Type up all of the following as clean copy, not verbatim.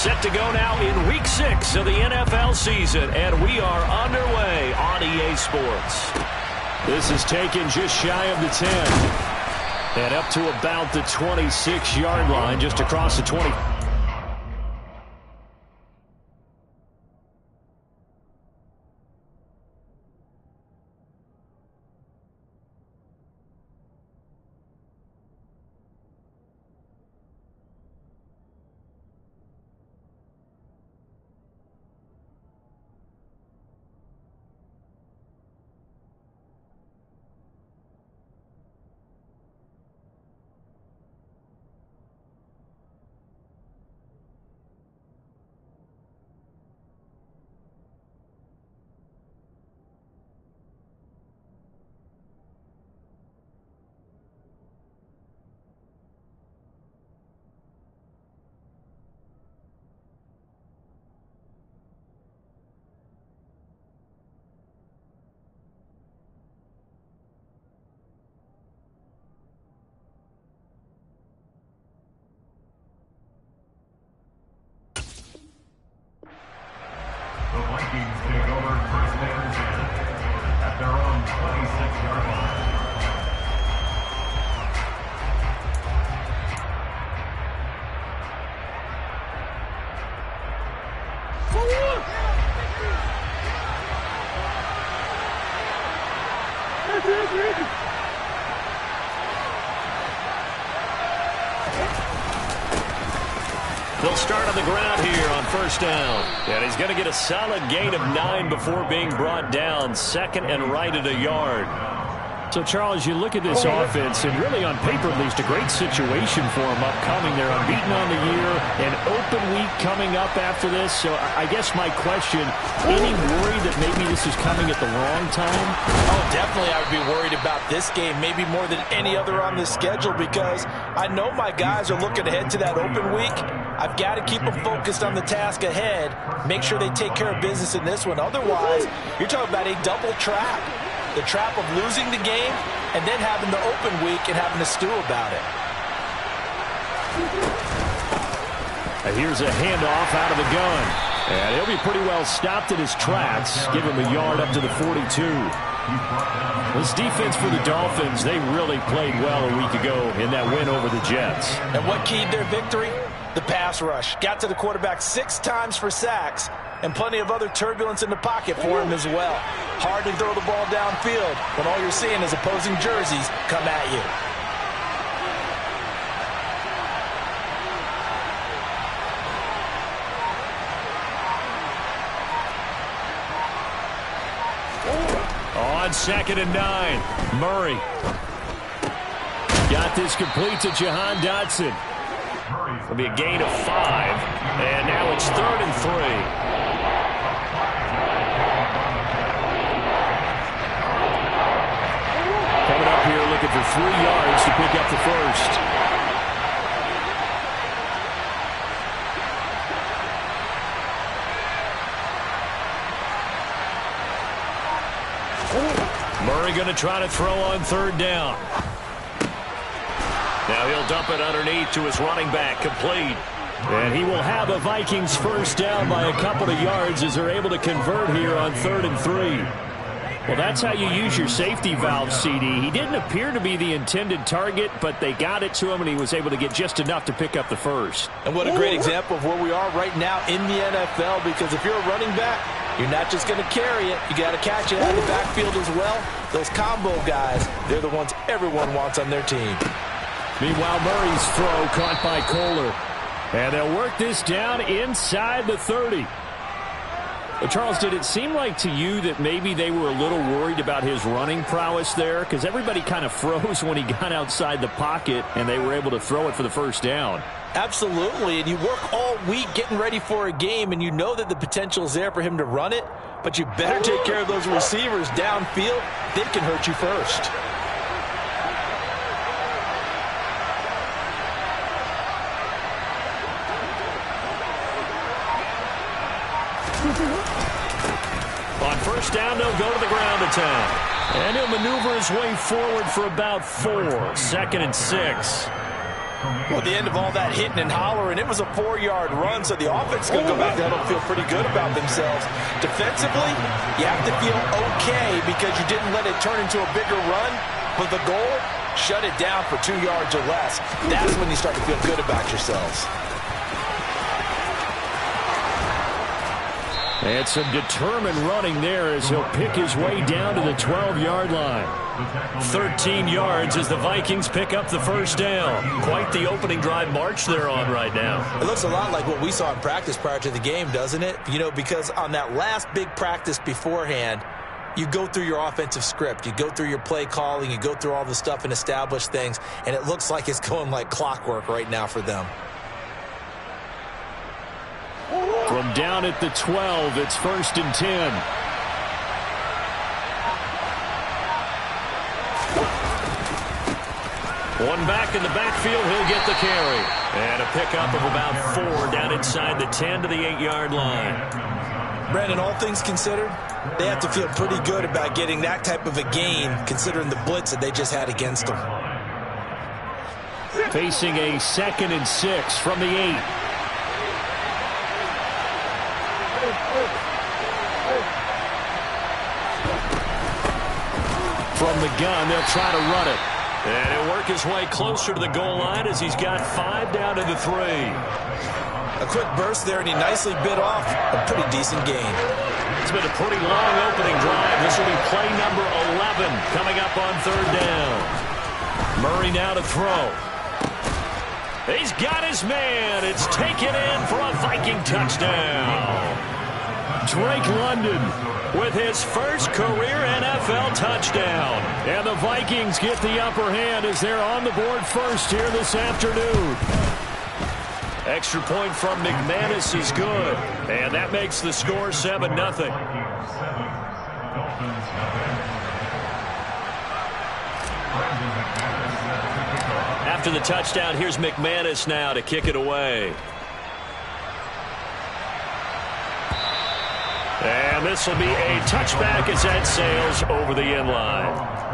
Set to go now in Week 6 of the NFL season, and we are underway on EA Sports. This is taken just shy of the 10. And up to about the 26-yard line, just across the 20. The Vikings take over first and 10 at their own 26-yard line. They'll start on the ground here on first down. And he's going to get a solid gain of 9 before being brought down. Second and right at a yard. So, Charles, you look at this offense, and really on paper, at least, a great situation for them upcoming. They're unbeaten on the year, an open week coming up after this. So I guess my question, any worry that maybe this is coming at the wrong time? Oh, definitely I would be worried about this game, maybe more than any other on the schedule, because I know my guys are looking ahead to that open week. I've got to keep them focused on the task ahead, make sure they take care of business in this one. Otherwise, you're talking about a double trap. The trap of losing the game and then having the open week and having to stew about it. Here's a handoff out of the gun. And he'll be pretty well stopped in his tracks. Give him a yard up to the 42. This defense for the Dolphins, they really played well a week ago in that win over the Jets. And what keyed their victory? The pass rush. Got to the quarterback 6 times for sacks, and plenty of other turbulence in the pocket for him as well. Hard to throw the ball downfield when all you're seeing is opposing jerseys come at you. On second and 9, Murray. Got this complete to Jahan Dotson. It'll be a gain of 5, and now it's 3rd and 3. Coming up here looking for 3 yards to pick up the first. Murray going to try to throw on 3rd down. Now he'll dump it underneath to his running back, complete. And he will have the Vikings first down by a couple of yards as they're able to convert here on 3rd and 3. Well, that's how you use your safety valve, CD. He didn't appear to be the intended target, but they got it to him, and he was able to get just enough to pick up the first. And what a great example of where we are right now in the NFL, because if you're a running back, you're not just going to carry it. You got to catch it out of the backfield as well. Those combo guys, they're the ones everyone wants on their team. Meanwhile, Murray's throw caught by Kohler. And they'll work this down inside the 30. But Charles, did it seem like to you that maybe they were a little worried about his running prowess there? Because everybody kind of froze when he got outside the pocket, and they were able to throw it for the first down. Absolutely, and you work all week getting ready for a game, and you know that the potential is there for him to run it, but you better take care of those receivers downfield. They can hurt you first. On first down, they'll go to the ground attack. And he'll maneuver his way forward for about 4. 2nd and 6. Well, at the end of all that hitting and hollering, it was a 4-yard run, so the offense is going to go back there and feel pretty good about themselves. Defensively, you have to feel okay because you didn't let it turn into a bigger run, but the goal, shut it down for 2 yards or less. That's when you start to feel good about yourselves. And some determined running there as he'll pick his way down to the 12-yard line. 13 yards as the Vikings pick up the first down. Quite the opening drive march they're on right now. It looks a lot like what we saw in practice prior to the game, doesn't it? You know, because on that last big practice beforehand, you go through your offensive script. You go through your play calling. You go through all the stuff and establish things. And it looks like it's going like clockwork right now for them. From down at the 12, it's 1st and 10. One back in the backfield, he'll get the carry. And a pickup of about 4 down inside the 10 to the 8-yard line. Brandon, all things considered, they have to feel pretty good about getting that type of a gain considering the blitz that they just had against them. Facing a 2nd and 6 from the 8. From the gun, they'll try to run it. And he'll work his way closer to the goal line as he's got 5 down to the 3. A quick burst there, and he nicely bit off a pretty decent gain. It's been a pretty long opening drive. This will be play number 11 coming up on 3rd down. Murray now to throw. He's got his man. It's taken in for a Viking touchdown. Drake London with his first career NFL touchdown. And the Vikings get the upper hand as they're on the board first here this afternoon. Extra point from McManus is good. And that makes the score 7-0. After the touchdown, here's McManus now to kick it away. And this will be a touchback as that sails over the end line.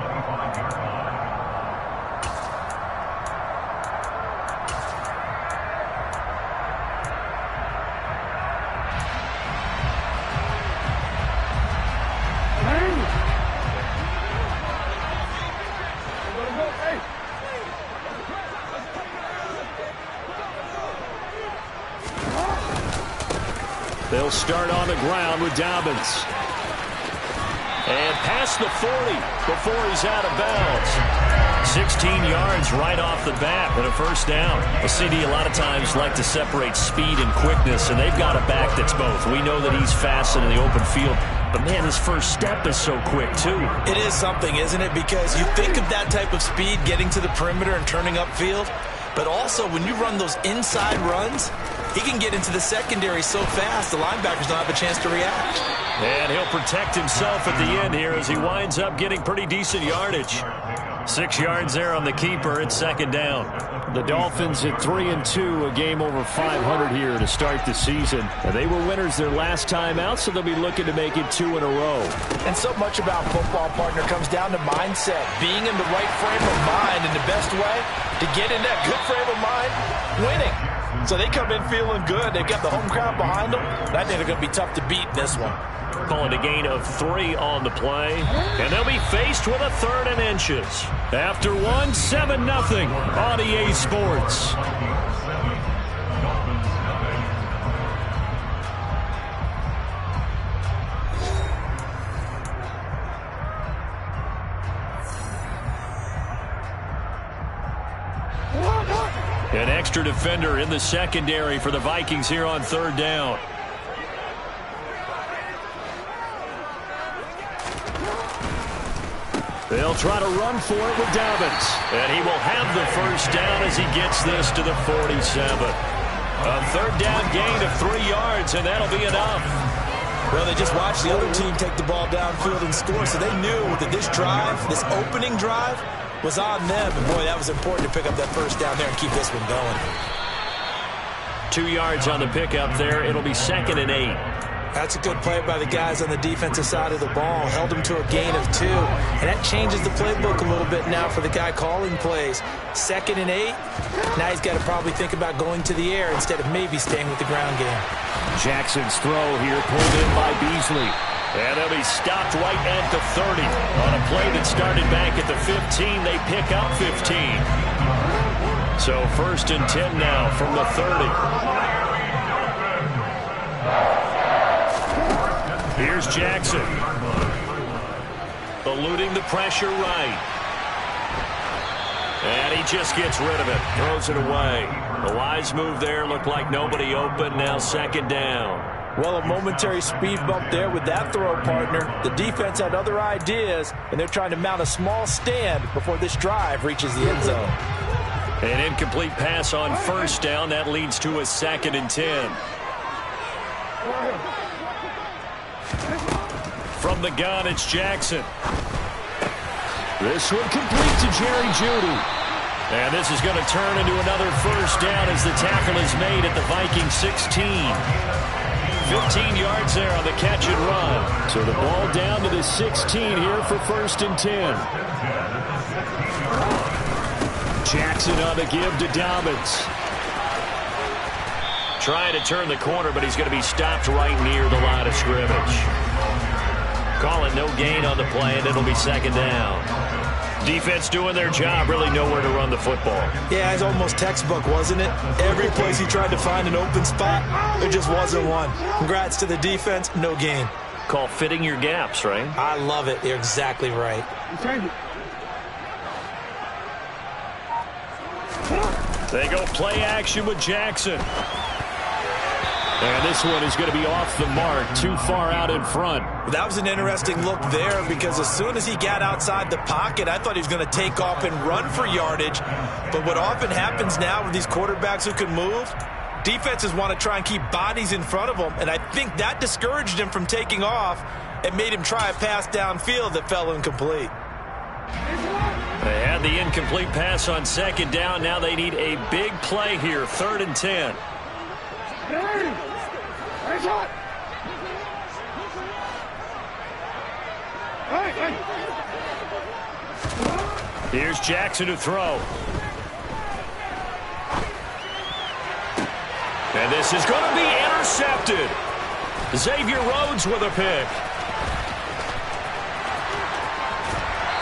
They'll start on the ground with Dobbins. And past the 40 before he's out of bounds. 16 yards right off the bat and a first down. A CD a lot of times like to separate speed and quickness, and they've got a back that's both. We know that he's fast in the open field, but man, his first step is so quick too. It is something, isn't it? Because you think of that type of speed getting to the perimeter and turning upfield, but also when you run those inside runs, he can get into the secondary so fast the linebackers don't have a chance to react. And he'll protect himself at the end here as he winds up getting pretty decent yardage. 6 yards there on the keeper. It's 2nd down. The Dolphins at 3-2, a game over 500 here to start the season. And they were winners their last time out, so they'll be looking to make it 2 in a row. And so much about football, partner, comes down to mindset. Being in the right frame of mind, and the best way to get in that good frame of mind, winning. So they come in feeling good. They've got the home crowd behind them. And I think they're going to be tough to beat in this one. Calling a gain of 3 on the play. And they'll be faced with a 3rd and inches. After 7-0 on EA Sports. An extra defender in the secondary for the Vikings here on 3rd down. They'll try to run for it with Dobbins. And he will have the first down as he gets this to the 47. A 3rd down gain of 3 yards, and that'll be enough. Well, they just watched the other team take the ball downfield and score, so they knew that this drive, this opening drive, was on them. And, boy, that was important to pick up that first down there and keep this one going. 2 yards on the pickup there. It'll be 2nd and 8. That's a good play by the guys on the defensive side of the ball. Held them to a gain of 2. And that changes the playbook a little bit now for the guy calling plays. 2nd and 8. Now he's got to probably think about going to the air instead of maybe staying with the ground game. Jackson's throw here pulled in by Beasley. And he'll be stopped right at the 30. On a play that started back at the 15, they pick up 15. So 1st and 10 now from the 30. Here's Jackson. Eluding the pressure right. And he just gets rid of it. Throws it away. A wise move there. Looked like nobody open. Now 2nd down. Well, a momentary speed bump there with that throw, partner. The defense had other ideas, and they're trying to mount a small stand before this drive reaches the end zone. An incomplete pass on 1st down. That leads to a 2nd and 10. From the gun, it's Jackson. This one complete to Jerry Jeudy. And this is going to turn into another 1st down as the tackle is made at the Vikings 16. 15 yards there on the catch and run. So the ball down to the 16 here for 1st and 10. Jackson on the give to Dobbins. Trying to turn the corner, but he's going to be stopped right near the line of scrimmage. Call it no gain on the play, and it'll be 2nd down. Defense doing their job, really nowhere to run the football. Yeah, it's almost textbook, wasn't it? Every place he tried to find an open spot, there just wasn't one. Congrats to the defense, no gain. Call fitting your gaps, right? I love it. You're exactly right. They go play action with Jackson. And this one is going to be off the mark, too far out in front. That was an interesting look there because as soon as he got outside the pocket, I thought he was going to take off and run for yardage. But what often happens now with these quarterbacks who can move, defenses want to try and keep bodies in front of them, and I think that discouraged him from taking off and made him try a pass downfield that fell incomplete. They had the incomplete pass on 2nd down. Now they need a big play here, 3rd and 10. Here's Jackson to throw. And this is going to be intercepted. Xavier Rhodes with a pick.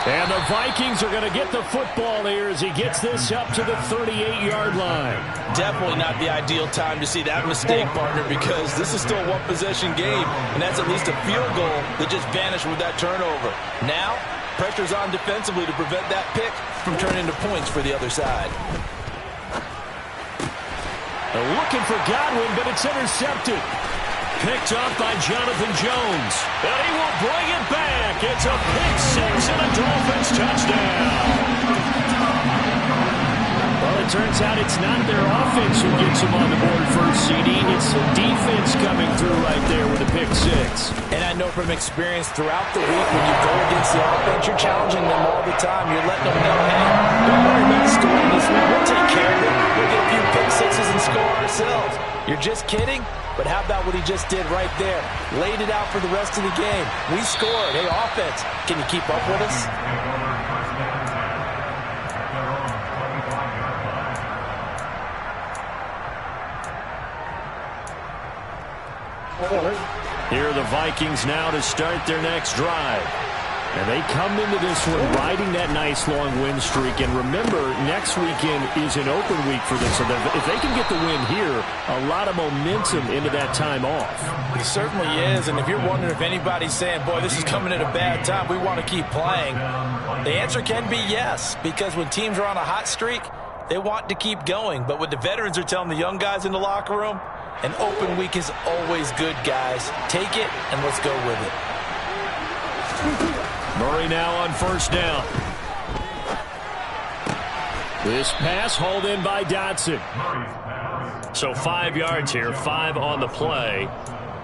And the Vikings are going to get the football here as he gets this up to the 38-yard line. Definitely not the ideal time to see that mistake, partner, because this is still a one-possession game, and that's at least a field goal that just vanished with that turnover. Now, pressure's on defensively to prevent that pick from turning into points for the other side. They're looking for Godwin, but it's intercepted. Picked up by Jonathan Jones. And he will bring it back. It's a pick 6 and a Dolphins touchdown. Well, it turns out it's not their offense who gets them on the board first, CD. It's the defense coming through right there with a pick 6. And I know from experience throughout the week when you go against the offense, you're challenging them all the time. You're letting them know, hey, don't worry about scoring this week. We'll take care of it. We'll get a few pick 6s and score ourselves. You're just kidding? But how about what he just did right there? Laid it out for the rest of the game. We scored. Hey, offense, can you keep up with us? Here are the Vikings now to start their next drive. And they come into this one riding that nice long win streak. And remember, next weekend is an open week for them. So if they can get the win here, a lot of momentum into that time off. It certainly is. And if you're wondering if anybody's saying, boy, this is coming at a bad time, we want to keep playing, the answer can be yes. Because when teams are on a hot streak, they want to keep going. But what the veterans are telling the young guys in the locker room, an open week is always good, guys. Take it and let's go with it. Murray now on 1st down. This pass hauled in by Dotson. So 5 yards here, 5 on the play,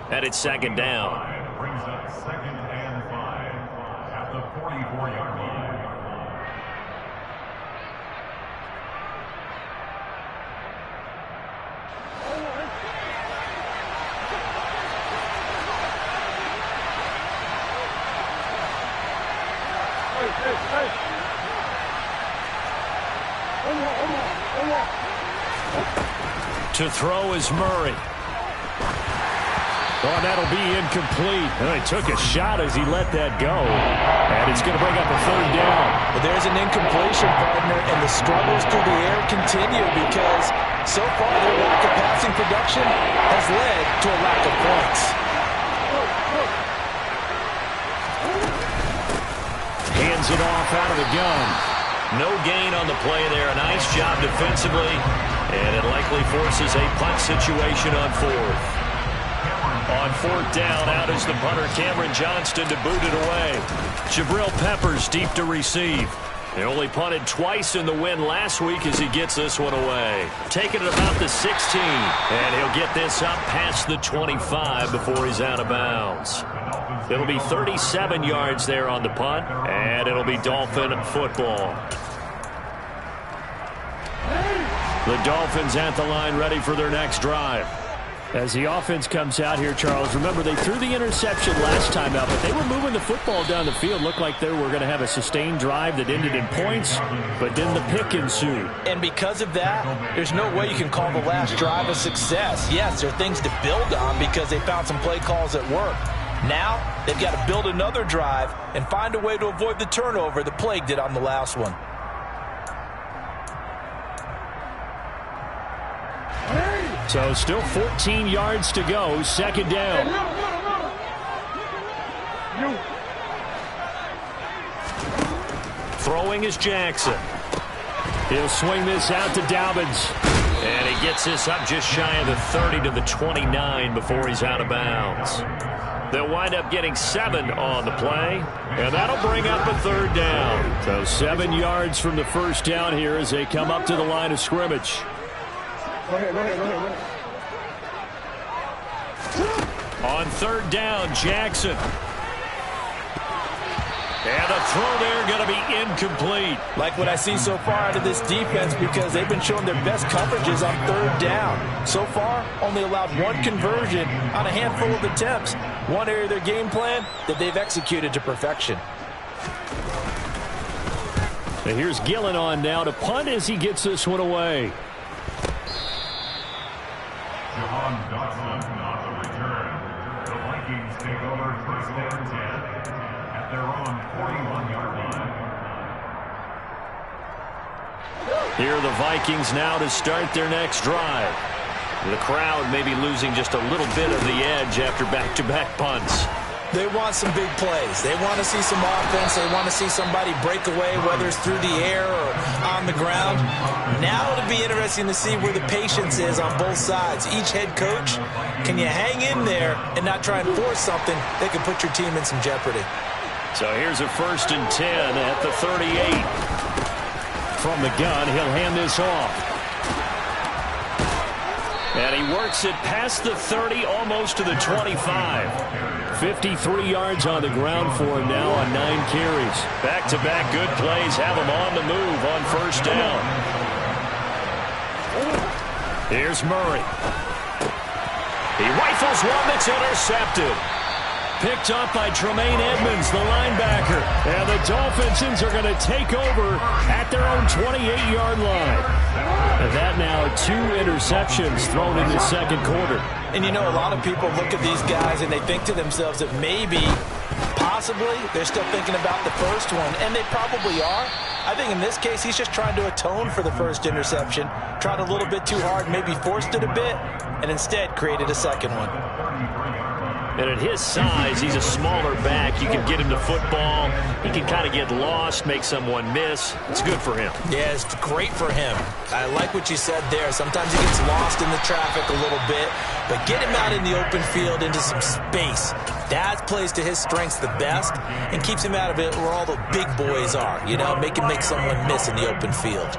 and it's 2nd down. Brings up 2nd and 5 at the 44-yard line. To throw is Murray. Oh, and that'll be incomplete. And he took a shot as he let that go. And it's going to bring up a third down. But there's an incompletion, partner, and the struggles through the air continue because so far their lack of passing production has led to a lack of points. Hands it off out of the gun. No gain on the play there. A nice job defensively. And it likely forces a punt situation on fourth. On fourth down, out is the punter, Cameron Johnston, to boot it away. Jabril Peppers deep to receive. They only punted twice in the win last week as he gets this one away. Taking it about the 16. And he'll get this up past the 25 before he's out of bounds. It'll be 37 yards there on the punt. And it'll be Dolphin football. The Dolphins at the line ready for their next drive. As the offense comes out here, Charles, remember they threw the interception last time out, but they were moving the football down the field. Looked like they were going to have a sustained drive that ended in points, but then the pick ensued. And because of that, there's no way you can call the last drive a success. Yes, there are things to build on because they found some play calls that work. Now, they've got to build another drive and find a way to avoid the turnover that plagued it on the last one. So still 14 yards to go, second down. Throwing is Jackson. He'll swing this out to Dobbins. And he gets this up just shy of the 30 to the 29 before he's out of bounds. They'll wind up getting 7 on the play, and that'll bring up a third down. So 7 yards from the first down here as they come up to the line of scrimmage. On third down, Jackson. And a throw there going to be incomplete. Like what I see so far out of this defense because they've been showing their best coverages on third down. So far, only allowed 1 conversion on a handful of attempts. One area of their game plan that they've executed to perfection. And here's Gillen on now to punt as he gets this one away. Not the return. The Vikings take over first and 10 at their own 41-yard line. Here are the Vikings now to start their next drive. The crowd may be losing just a little bit of the edge after back-to-back punts. They want some big plays. They want to see some offense. They want to see somebody break away, whether it's through the air or on the ground. Now it'll be interesting to see where the patience is on both sides. Each head coach, can you hang in there and not try and force something that can put your team in some jeopardy? So here's a 1st and 10 at the 38. From the gun, he'll hand this off. And he works it past the 30, almost to the 25. 53 yards on the ground for him now on 9 carries. Back-to-back good plays have him on the move on first down. Here's Murray. He rifles one that's intercepted. Picked up by Tremaine Edmonds, the linebacker. And the Dolphins are going to take over at their own 28-yard line. And that now 2 interceptions thrown in the second quarter. And you know, a lot of people look at these guys and they think to themselves that maybe, possibly, they're still thinking about the first one. And they probably are. I think in this case, he's just trying to atone for the first interception. Tried a little bit too hard, maybe forced it a bit, and instead created a second one. And at his size, he's a smaller back. You can get him to football. He can kind of get lost, make someone miss. It's good for him. Yeah, it's great for him. I like what you said there. Sometimes he gets lost in the traffic a little bit, but get him out in the open field into some space. That plays to his strengths the best and keeps him out of it where all the big boys are. You know, make him make someone miss in the open field.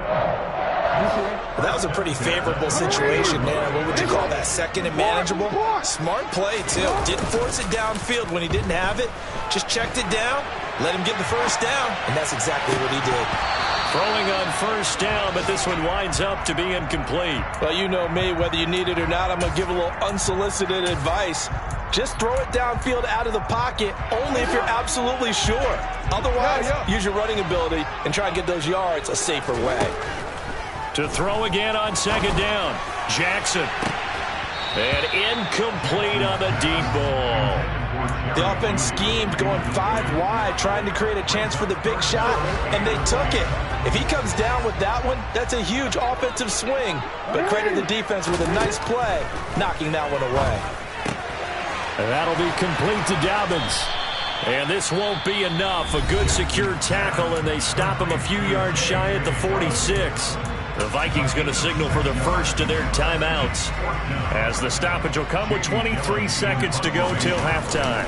Well, that was a pretty favorable situation there. What would you call that? Second and manageable? Smart play, too. Didn't force it downfield when he didn't have it. Just checked it down, let him get the first down, and that's exactly what he did. Throwing on first down, but this one winds up to be incomplete. Well, you know me, whether you need it or not, I'm going to give a little unsolicited advice. Just throw it downfield out of the pocket only if you're absolutely sure. Otherwise, use your running ability and try and get those yards a safer way. To throw again on second down. Jackson. And incomplete on the deep ball. The offense schemed going 5 wide, trying to create a chance for the big shot, and they took it. If he comes down with that one, that's a huge offensive swing. But credit the defense with a nice play, knocking that one away. And that'll be complete to Dobbins. And this won't be enough. A good secure tackle, and they stop him a few yards shy at the 46. The Vikings going to signal for the first of their timeouts, as the stoppage will come with 23 seconds to go till halftime.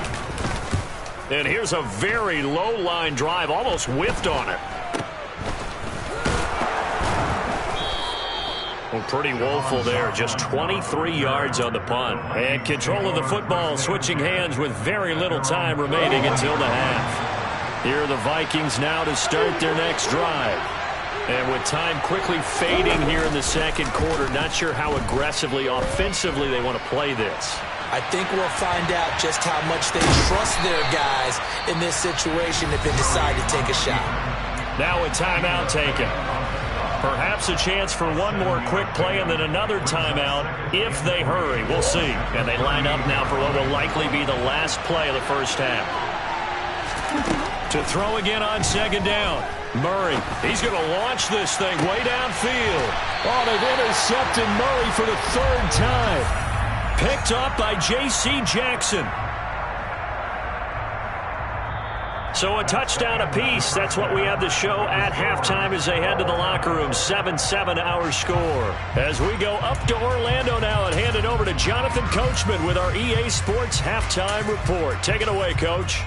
And here's a very low line drive, almost whiffed on it. Well, pretty woeful there, just 23 yards on the punt. And control of the football, switching hands with very little time remaining until the half. Here are the Vikings now to start their next drive. And with time quickly fading here in the second quarter, not sure how aggressively, offensively they want to play this. I think we'll find out just how much they trust their guys in this situation if they decide to take a shot. Now a timeout taken. Perhaps a chance for one more quick play and then another timeout if they hurry. We'll see. And they line up now for what will likely be the last play of the first half. To throw again on second down. Murray, he's going to launch this thing way downfield. Oh, they've intercepted Murray for the third time. Picked up by J.C. Jackson. So a touchdown apiece. That's what we have to show at halftime as they head to the locker room. 7-7 our score. As we go up to Orlando now and hand it over to Jonathan Coachman with our EA Sports halftime report. Take it away, Coach.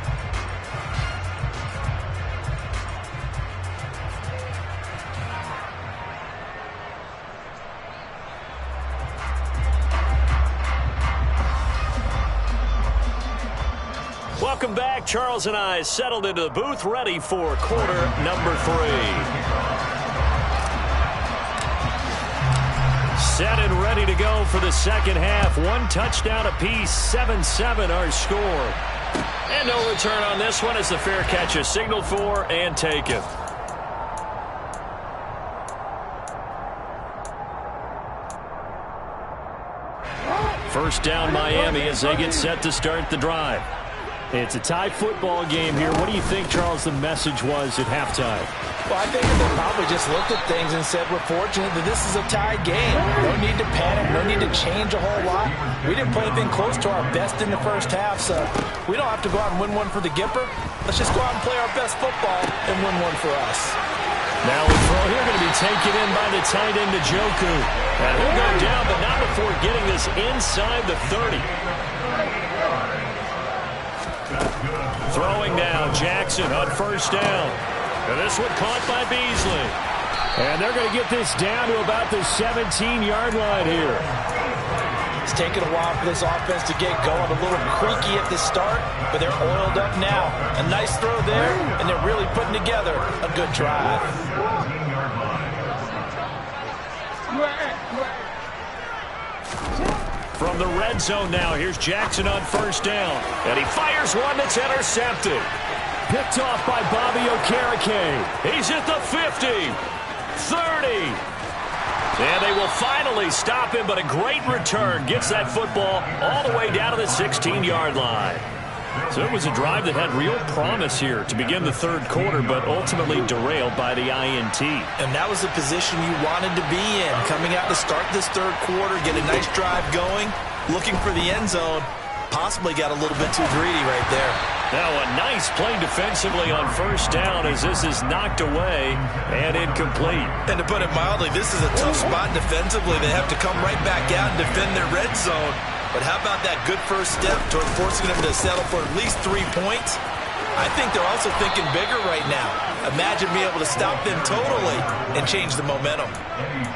Welcome back. Charles and I settled into the booth, ready for quarter number 3. Set and ready to go for the second half. One touchdown apiece, 7-7 our score. And no return on this one as the fair catch is signaled for and taken. First down Miami as they get set to start the drive. It's a tie football game here. What do you think, Charles, the message was at halftime? Well, I think they probably just looked at things and said, we're fortunate that this is a tied game. No need to panic. No need to change a whole lot. We didn't play anything close to our best in the first half, so we don't have to go out and win one for the Gipper. Let's just go out and play our best football and win one for us. Now the throw here going to be taken in by the tight end, Njoku. And he'll go down, but not before getting this inside the 30. Throwing now, Jackson on first down. And this one caught by Beasley. And they're going to get this down to about the 17-yard line here. It's taken a while for this offense to get going. A little creaky at the start, but they're oiled up now. A nice throw there, and they're really putting together a good drive. From the red zone now, here's Jackson on first down. And he fires one that's intercepted. Picked off by Bobby Okereke. He's at the 50, 30. And they will finally stop him, but a great return. Gets that football all the way down to the 16-yard line. So it was a drive that had real promise here to begin the third quarter, but ultimately derailed by the INT. And that was the position you wanted to be in. Coming out to start this third quarter, get a nice drive going, looking for the end zone. Possibly got a little bit too greedy right there. Now a nice play defensively on first down as this is knocked away and incomplete. And to put it mildly, this is a tough spot defensively. They have to come right back out and defend their red zone. But how about that good first step toward forcing them to settle for at least 3 points? I think they're also thinking bigger right now. Imagine being able to stop them totally and change the momentum.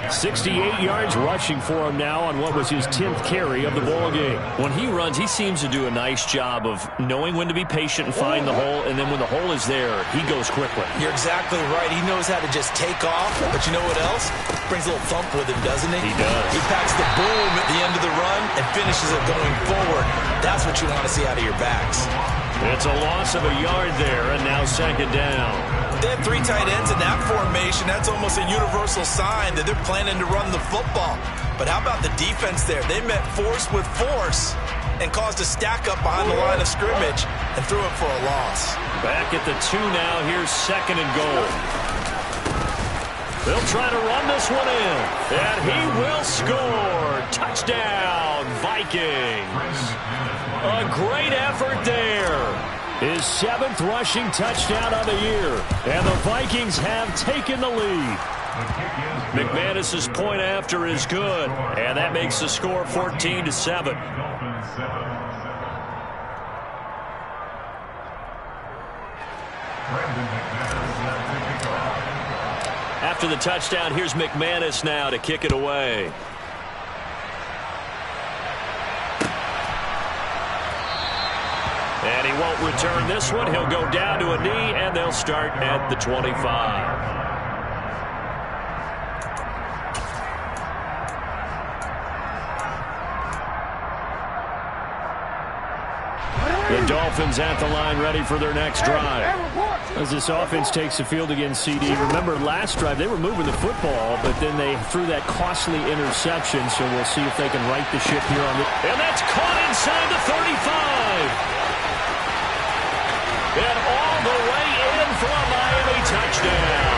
68 yards rushing for him now on what was his 10th carry of the ball game. When he runs, he seems to do a nice job of knowing when to be patient and find the hole, and then when the hole is there, he goes quickly. You're exactly right. He knows how to just take off, but you know what else? Brings a little thump with him, doesn't he? He does. He packs the boom at the end of the run and finishes it going forward. That's what you want to see out of your backs. It's a loss of a yard there, and now second down. They have 3 tight ends in that formation. That's almost a universal sign that they're planning to run the football. But how about the defense there? They met force with force and caused a stack up behind the line of scrimmage and threw it for a loss. Back at the 2 now. Here's second and goal. They'll try to run this one in, and he will score. Touchdown, Vikings. A great effort there. His 7th rushing touchdown of the year, and the Vikings have taken the lead. McManus's point after is good, and that makes the score 14-7. After the touchdown, here's McManus now to kick it away. And he won't return this one. He'll go down to a knee, and they'll start at the 25. The Dolphins at the line ready for their next drive. As this offense takes the field against CD, remember last drive they were moving the football, but then they threw that costly interception, so we'll see if they can right the ship here on the... And that's caught inside the 35! And all the way in for a Miami touchdown.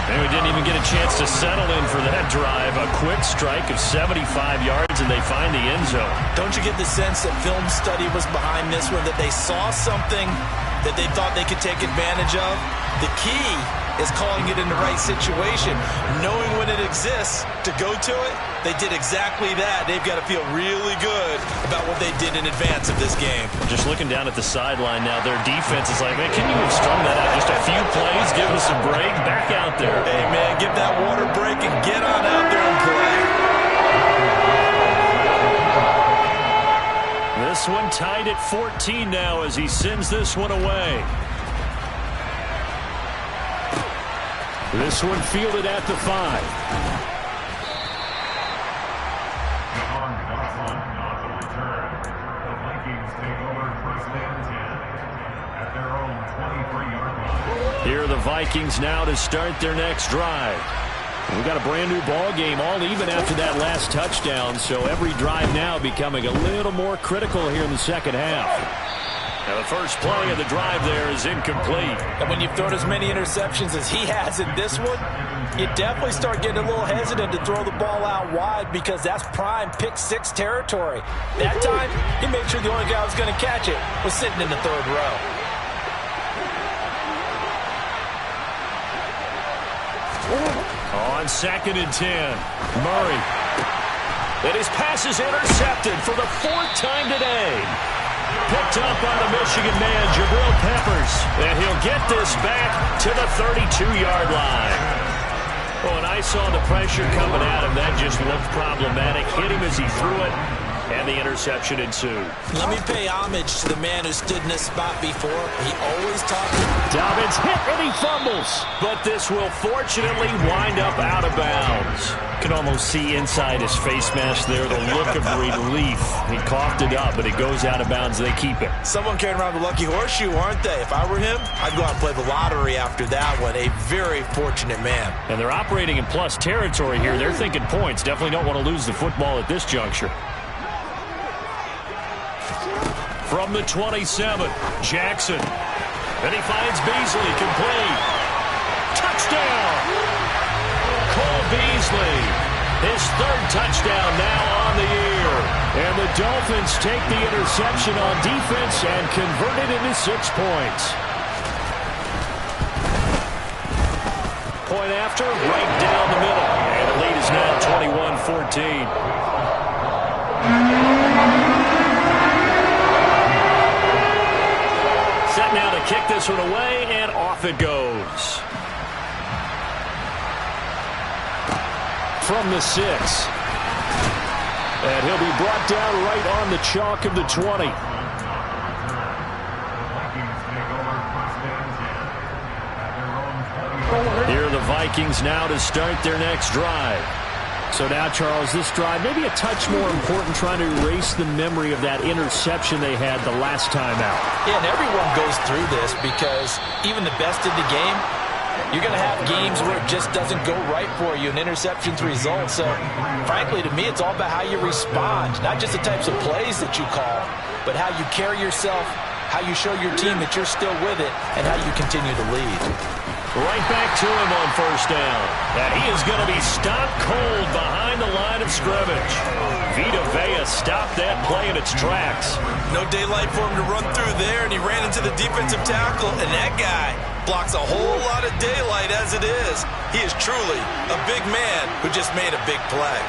And we didn't even get a chance to settle in for that drive. A quick strike of 75 yards, and they find the end zone. Don't you get the sense that film study was behind this one, that they saw something that they thought they could take advantage of? The key is calling it in the right situation, knowing when it exists to go to it. They did exactly that. They've got to feel really good about what they did in advance of this game. Just looking down at the sideline now, their defense is like, man, can you have strung that out just a few plays? Give us a break. Back out there. Hey, man, give that water break and get on out there and play. This one tied at 14 now as he sends this one away. This one fielded at the 5. Here are the Vikings now to start their next drive. We've got a brand new ball game, all even after that last touchdown, so every drive now becoming a little more critical here in the second half. Now the first play of the drive there is incomplete. And when you've thrown as many interceptions as he has in this one, you definitely start getting a little hesitant to throw the ball out wide because that's prime pick 6 territory. That time, he made sure the only guy who was going to catch it was sitting in the 3rd row. On 2nd and 10, Murray. And his pass is intercepted for the 4th time today. Picked up on the Michigan man, Jabril Peppers. And he'll get this back to the 32-yard line. Oh, and I saw the pressure coming at him. That just looked problematic. Hit him as he threw it, and the interception ensued. Let me pay homage to the man who stood in this spot before. He always talked. Dobbins hit, and he fumbles. But this will fortunately wind up out of bounds. You can almost see inside his face mask there the look of relief. He coughed it up, but it goes out of bounds. They keep it. Someone carrying around the lucky horseshoe, aren't they? If I were him, I'd go out and play the lottery after that one. A very fortunate man. And they're operating in plus territory here. They're thinking points. Definitely don't want to lose the football at this juncture. From the 27, Jackson. And he finds Beasley complete. Touchdown! Cole Beasley. His 3rd touchdown now on the year. And the Dolphins take the interception on defense and convert it into 6 points. Point after, right down the middle. And the lead is now 21-14. Set now to kick this one away, and off it goes. From the 6. And he'll be brought down right on the chalk of the 20. Here are the Vikings now to start their next drive. So now, Charles, this drive maybe a touch more important, trying to erase the memory of that interception they had the last time out. Yeah, and everyone goes through this because even the best in the game, you're going to have games where it just doesn't go right for you, and interceptions result. So, frankly, to me, it's all about how you respond, not just the types of plays that you call, but how you carry yourself, how you show your team that you're still with it, and how you continue to lead. Right back to him on first down. And he is going to be stopped cold behind the line of scrimmage. Vita Vea stopped that play in its tracks. No daylight for him to run through there, and he ran into the defensive tackle, and that guy blocks a whole lot of daylight as it is. He is truly a big man who just made a big play.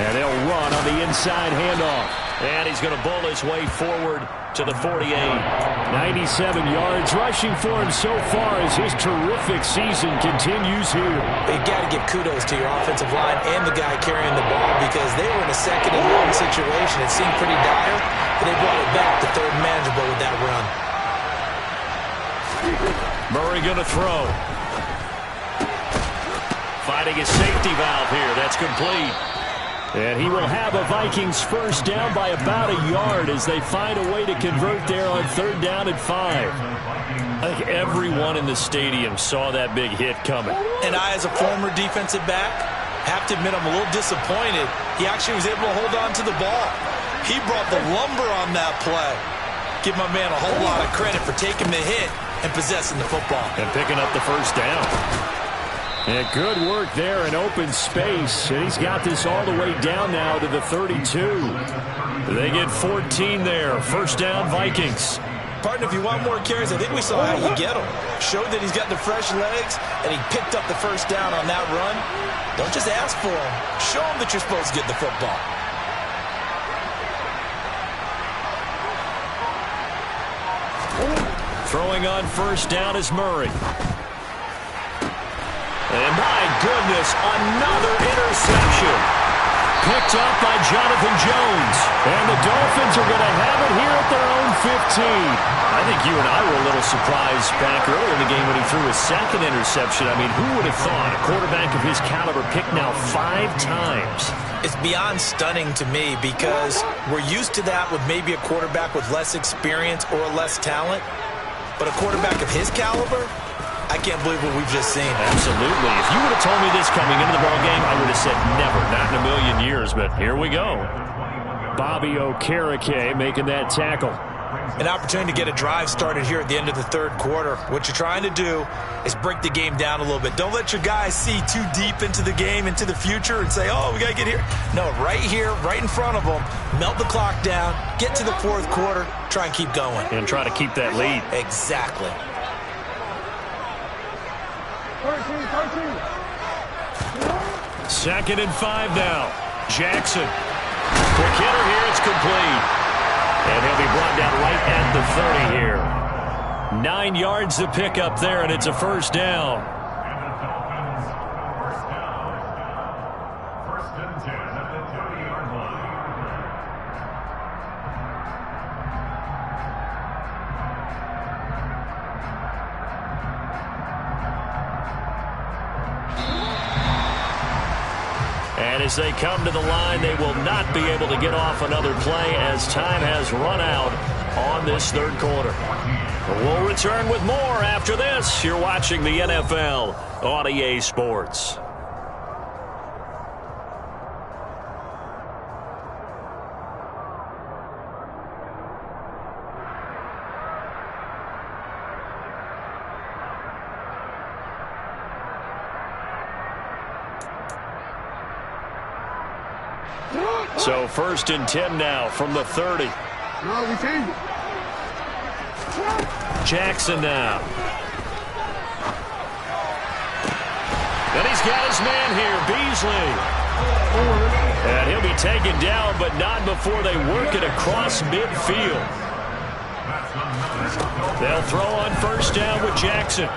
And they'll run on the inside handoff. And he's going to bull his way forward to the 48. 97 yards rushing for him so far as his terrific season continues here. You got to give kudos to your offensive line and the guy carrying the ball because they were in a second and long situation. It seemed pretty dire, but they brought it back to third manageable with that run. Murray going to throw. Finding his safety valve here. That's complete. And he will have a Vikings first down by about a yard as they find a way to convert there on third down and 5. I think everyone in the stadium saw that big hit coming. And I, as a former defensive back, have to admit I'm a little disappointed. He actually was able to hold on to the ball. He brought the lumber on that play. Give my man a whole lot of credit for taking the hit and possessing the football. And picking up the first down. And good work there in open space. And he's got this all the way down now to the 32. They get 14 there. First down, Vikings. Partner, if you want more carries, I think we saw how you get them. Showed that he's got the fresh legs, and he picked up the first down on that run. Don't just ask for him. Show him that you're supposed to get the football. Throwing on first down is Murray. And my goodness, another interception. Picked up by Jonathan Jones. And the Dolphins are going to have it here at their own 15. I think you and I were a little surprised back earlier in the game when he threw his second interception. I mean, who would have thought a quarterback of his caliber picked now 5 times? It's beyond stunning to me because we're used to that with maybe a quarterback with less experience or less talent. But a quarterback of his caliber, I can't believe what we've just seen. Absolutely. If you would have told me this coming into the ballgame, I would have said never, not in a million years. But here we go. Bobby Okereke making that tackle. An opportunity to get a drive started here at the end of the third quarter. What you're trying to do is break the game down a little bit. Don't let your guys see too deep into the game, into the future, and say, oh, we got to get here. No, right here, right in front of them, melt the clock down, get to the fourth quarter, try and keep going. And try to keep that lead. Exactly. 2nd and 5 now. Jackson. Quick hitter here. It's complete. And he'll be brought down right at the 30 here. 9 yards to pick up there, and it's a first down. And the Dolphins first down. 1st and 10 at the 30-yard line. And as they come to the line, they will not be able to get off another play as time has run out on this third quarter. We'll return with more after this. You're watching the NFL on EA Sports. So 1st and 10 now from the 30. Jackson now. And he's got his man here, Beasley. And he'll be taken down, but not before they work it across midfield. They'll throw on first down with Jackson.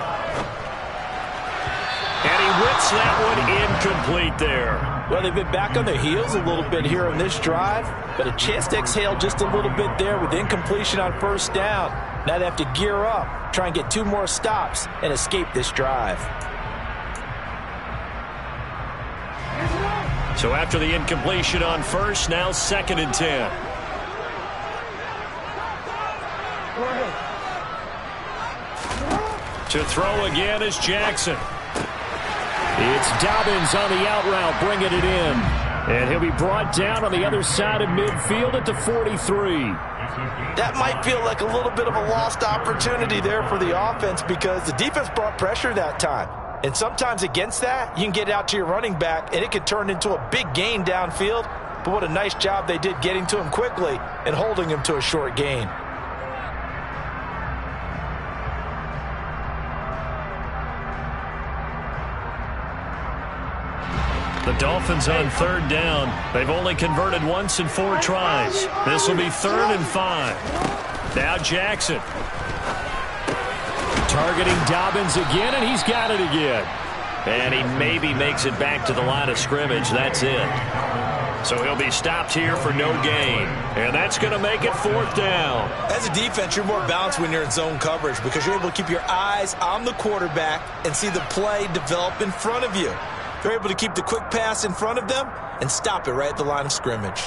And he whips that one incomplete there. Well, they've been back on their heels a little bit here on this drive, but a chance to exhale just a little bit there with incompletion on first down. Now they have to gear up, try and get 2 more stops, and escape this drive. So after the incompletion on first, now 2nd and 10. To throw again is Jackson. It's Dobbins on the out route, bringing it in. And he'll be brought down on the other side of midfield at the 43. That might feel like a little bit of a lost opportunity there for the offense because the defense brought pressure that time. And sometimes against that, you can get out to your running back, and it could turn into a big gain downfield. But what a nice job they did getting to him quickly and holding him to a short gain. The Dolphins on 3rd down. They've only converted once in 4 tries. This will be 3rd and 5. Now Jackson. Targeting Dobbins again, and he's got it again. And he maybe makes it back to the line of scrimmage. That's it. So he'll be stopped here for no gain. And that's going to make it 4th down. As a defense, you're more balanced when you're in zone coverage because you're able to keep your eyes on the quarterback and see the play develop in front of you. They're able to keep the quick pass in front of them and stop it right at the line of scrimmage.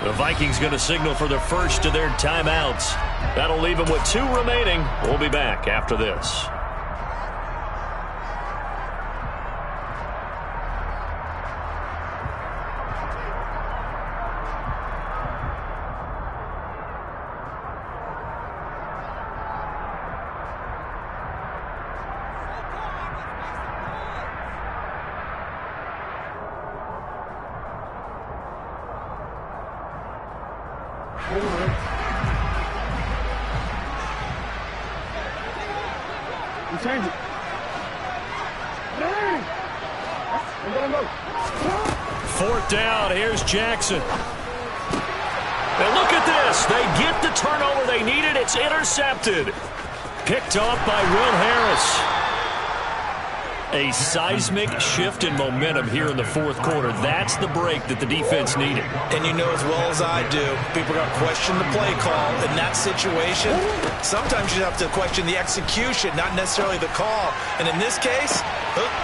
The Vikings going to signal for the first of their timeouts. That'll leave them with 2 remaining. We'll be back after this. Fourth down, here's Jackson. And look at this. They get the turnover they needed. It's intercepted. Picked off by Will Harris. A seismic shift in momentum here in the 4th quarter. That's the break that the defense needed. And you know as well as I do, people are going to question the play call in that situation. Sometimes you have to question the execution, not necessarily the call. And in this case,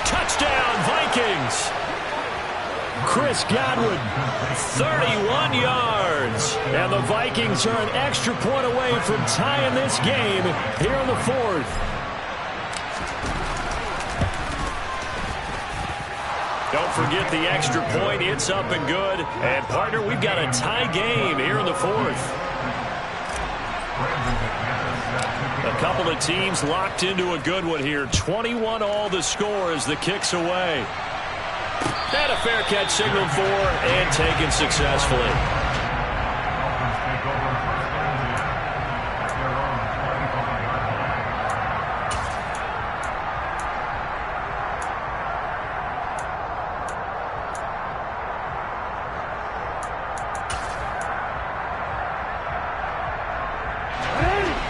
touchdown Vikings. Chris Godwin, 31 yards. And the Vikings are an extra point away from tying this game here in the 4th. Don't forget the extra point. It's up and good. And, partner, we've got a tie game here in the 4th. A couple of teams locked into a good one here. 21 all the score as the kick's away. And a fair catch signaled for and taken successfully.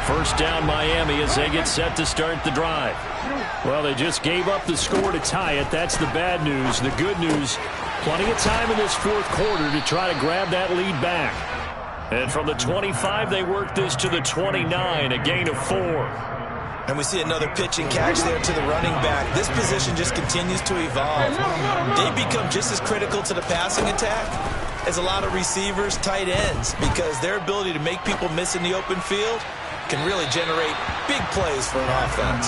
First down Miami as they get set to start the drive. Well, they just gave up the score to tie it. That's the bad news. The good news, plenty of time in this 4th quarter to try to grab that lead back. And from the 25, they work this to the 29, a gain of 4. And we see another pitch and catch there to the running back. This position just continues to evolve. They become just as critical to the passing attack as a lot of receivers, tight ends, because their ability to make people miss in the open field can really generate big plays for an offense.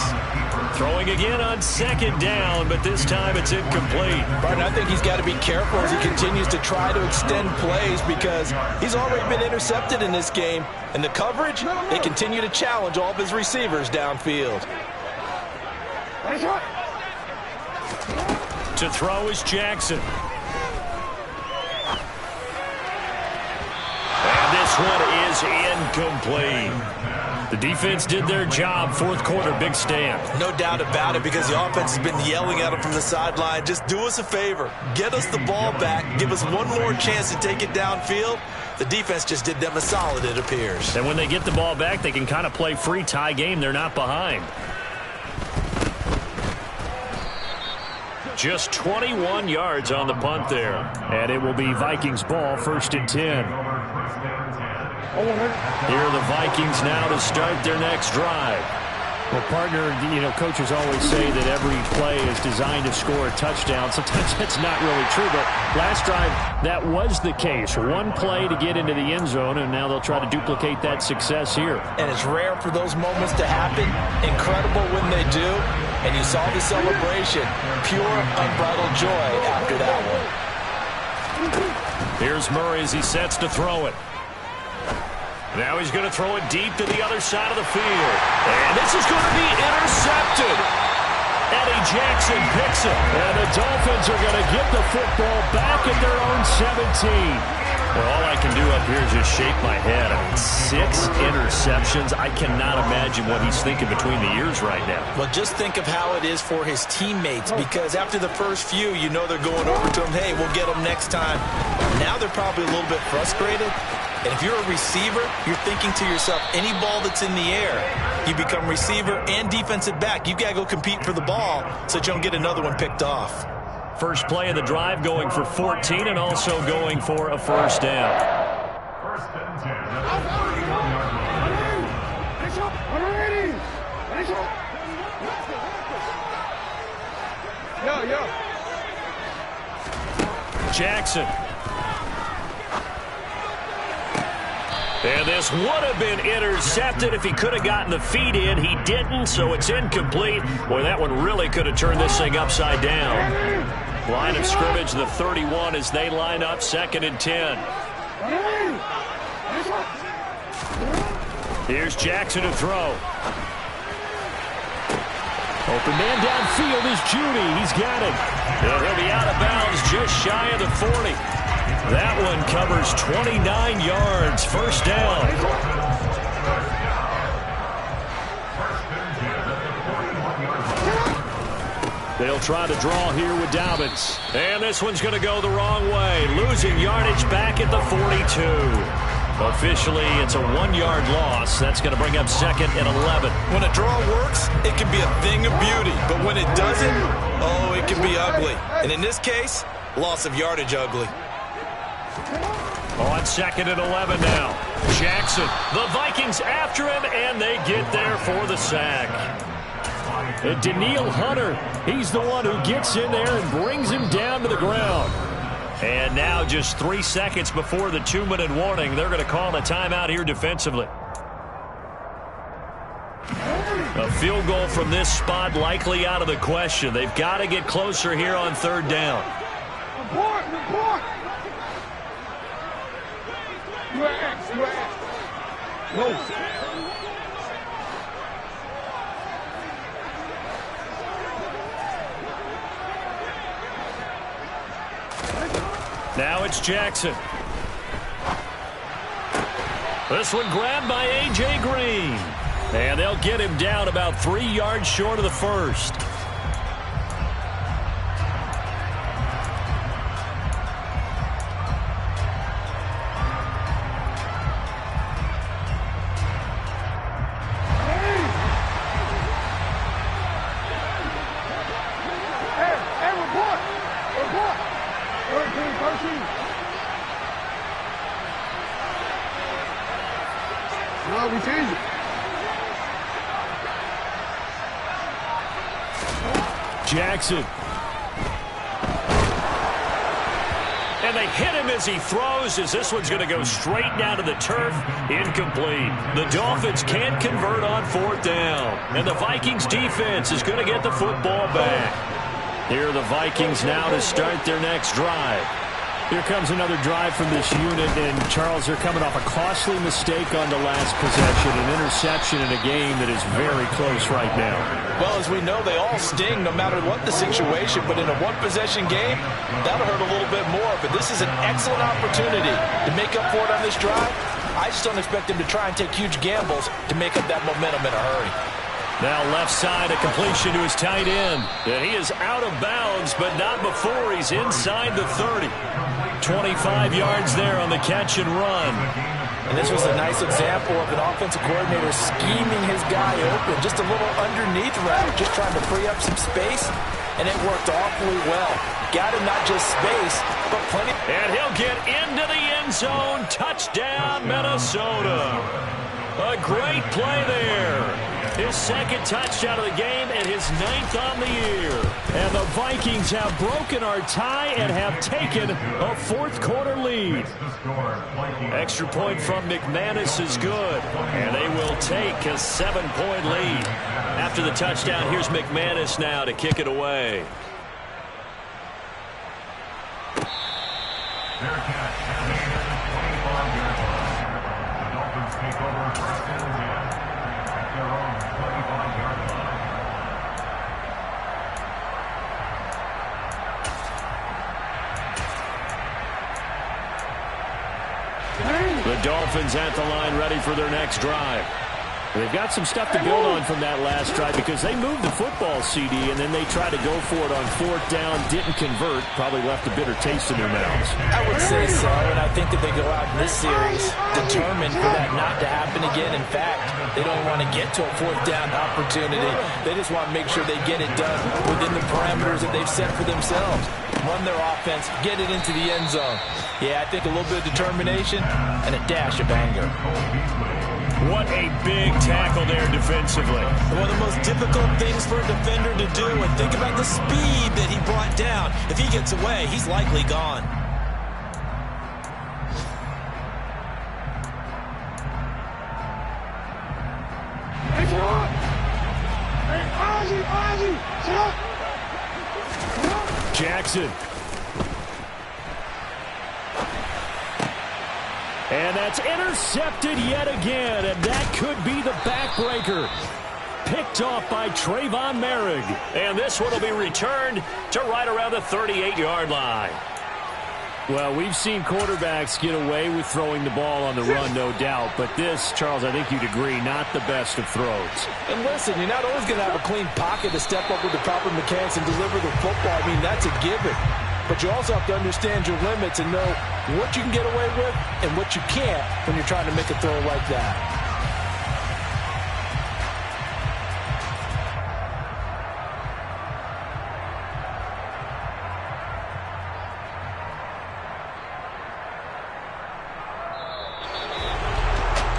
Throwing again on 2nd down, but this time it's incomplete. Barton, I think he's got to be careful as he continues to try to extend plays because he's already been intercepted in this game. And the coverage, they continue to challenge all of his receivers downfield. To throw is Jackson. And this one is is incomplete. The defense did their job. Fourth quarter, big stand. No doubt about it, because the offense has been yelling at them from the sideline. Just do us a favor. Get us the ball back. Give us one more chance to take it downfield. The defense just did them a solid, it appears. And when they get the ball back, they can kind of play free tie game. They're not behind. Just 21 yards on the punt there. And it will be Vikings ball, 1st and 10. Here are the Vikings now to start their next drive. Well, partner, coaches always say that every play is designed to score a touchdown. Sometimes that's not really true, but last drive, that was the case. One play to get into the end zone, and now they'll try to duplicate that success here. And it's rare for those moments to happen. Incredible when they do. And you saw the celebration. Pure, unbridled joy after that one. Here's Murray as he sets to throw it. Now he's going to throw it deep to the other side of the field. And this is going to be intercepted. Eddie Jackson picks it. And the Dolphins are going to get the football back at their own 17. Well, all I can do up here is just shake my head. I mean, 6 interceptions. I cannot imagine what he's thinking between the ears right now. Well, just think of how it is for his teammates, because after the first few, they're going over to him, hey, we'll get them next time. Now they're probably a little bit frustrated. And if you're a receiver, you're thinking to yourself, any ball that's in the air, you become receiver and defensive back. You've got to go compete for the ball so that you don't get another one picked off. First play of the drive going for 14 and also going for a first down. First and 10 at the 41-yard line. Jackson. And this would have been intercepted if he could have gotten the feet in. He didn't, so it's incomplete. Boy, that one really could have turned this thing upside down. Line of scrimmage, the 31 as they line up, 2nd and 10. Here's Jackson to throw. Open man downfield is Judy. He's got it. And he'll be out of bounds just shy of the 40. That one covers 29 yards. First down. They'll try to draw here with Dobbins. And this one's going to go the wrong way. Losing yardage back at the 42. Officially, it's a 1-yard loss. That's going to bring up 2nd and 11. When a draw works, it can be a thing of beauty. But when it doesn't, oh, it can be ugly. And in this case, loss of yardage ugly. On 2nd and 11 now. Jackson, the Vikings after him, and they get there for the sack. And Daniil Hunter, he's the one who gets in there and brings him down to the ground. And now just 3 seconds before the 2-minute warning, they're going to call a timeout here defensively. A field goal from this spot likely out of the question. They've got to get closer here on 3rd down. Report. Now it's Jackson. This one grabbed by A.J. Green. And they'll get him down about 3 yards short of the first. Jackson. And they hit him as he throws, as this one's going to go straight down to the turf. Incomplete. The Dolphins can't convert on 4th down. And the Vikings defense is going to get the football back. Here are the Vikings now to start their next drive. Here comes another drive from this unit, and Charles, they're coming off a costly mistake on the last possession, an interception in a game that is very close right now. Well, as we know, they all sting no matter what the situation, but in a one-possession game, that'll hurt a little bit more. But this is an excellent opportunity to make up for it on this drive. I just don't expect him to try and take huge gambles to make up that momentum in a hurry. Now left side, a completion to his tight end. And he is out of bounds, but not before he's inside the 30. 25 yards there on the catch and run. And this was a nice example of an offensive coordinator scheming his guy open. Just a little underneath route, just trying to free up some space. And it worked awfully well. Got him not just space, but plenty. And he'll get into the end zone. Touchdown, Minnesota. A great play there. His second touchdown of the game and his 9th on the year. And the Vikings have broken our tie and have taken a fourth-quarter lead. Extra point from McManus is good. And they will take a 7-point lead. After the touchdown, here's McManus now to kick it away. Their catch has made it 25-yard line. The Dolphins take over first and 10 at their own 25-yard line. The Dolphins at the line, ready for their next drive. They've got some stuff to build on from that last drive because they moved the football, CD, and then they tried to go for it on 4th down, didn't convert, probably left a bitter taste in their mouths. I would say so, and I think that they go out in this series determined for that not to happen again. In fact, they don't want to get to a 4th down opportunity. They just want to make sure they get it done within the parameters that they've set for themselves. Run their offense, get it into the end zone. Yeah, I think a little bit of determination and a dash of anger. What a big tackle there defensively. One of the most difficult things for a defender to do, and think about the speed that he brought down. If he gets away, he's likely gone. Jackson. And that's intercepted yet again, and that could be the backbreaker. Picked off by Trayvon Merrick. And this one will be returned to right around the 38-yard line. Well, we've seen quarterbacks get away with throwing the ball on the run, no doubt. But this, Charles, I think you'd agree, not the best of throws. And listen, you're not always going to have a clean pocket to step up with the proper mechanics and deliver the football. I mean, that's a given. But you also have to understand your limits and know what you can get away with and what you can't when you're trying to make a throw like that.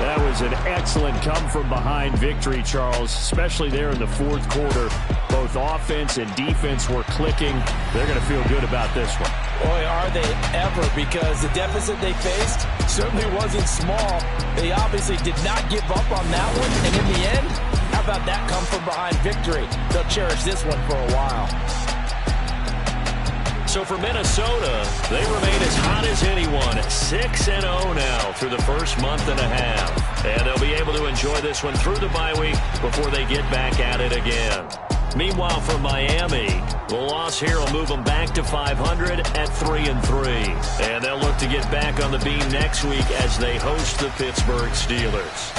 That was an excellent come-from-behind victory, Charles, especially there in the 4th quarter. Both offense and defense were clicking. They're going to feel good about this one. Boy, are they ever, because the deficit they faced certainly wasn't small. They obviously did not give up on that one, and in the end, how about that come-from-behind victory? They'll cherish this one for a while. So for Minnesota, they remain as hot as anyone, 6-0 now through the first month and a half. And they'll be able to enjoy this one through the bye week before they get back at it again. Meanwhile, for Miami, the loss here will move them back to 500 at 3-3. And they'll look to get back on the beam next week as they host the Pittsburgh Steelers.